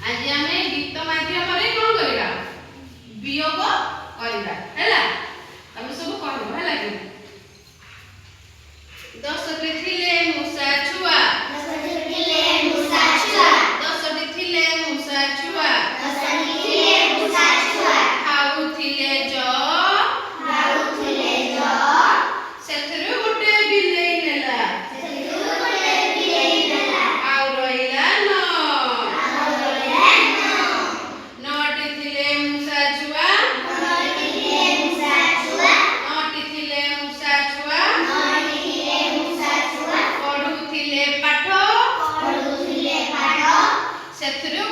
आज आमे गीत माध्यम रे कोन करिबा वियोग करिबा हैला तमे सब कहबो हैला कि 10 टे थिले मूसा छुआ 10 टे थिले मूसा छुआ 10 टे थिले मूसा छुआ 10 टे थिले मूसा छुआ खाउथिले जो सेथरु गोटे बिलेई नेला आउ रहिला न नटे थिले मूसा छुआ नटे थिले मूसा छुआ पढुथिले पाठ सेथरु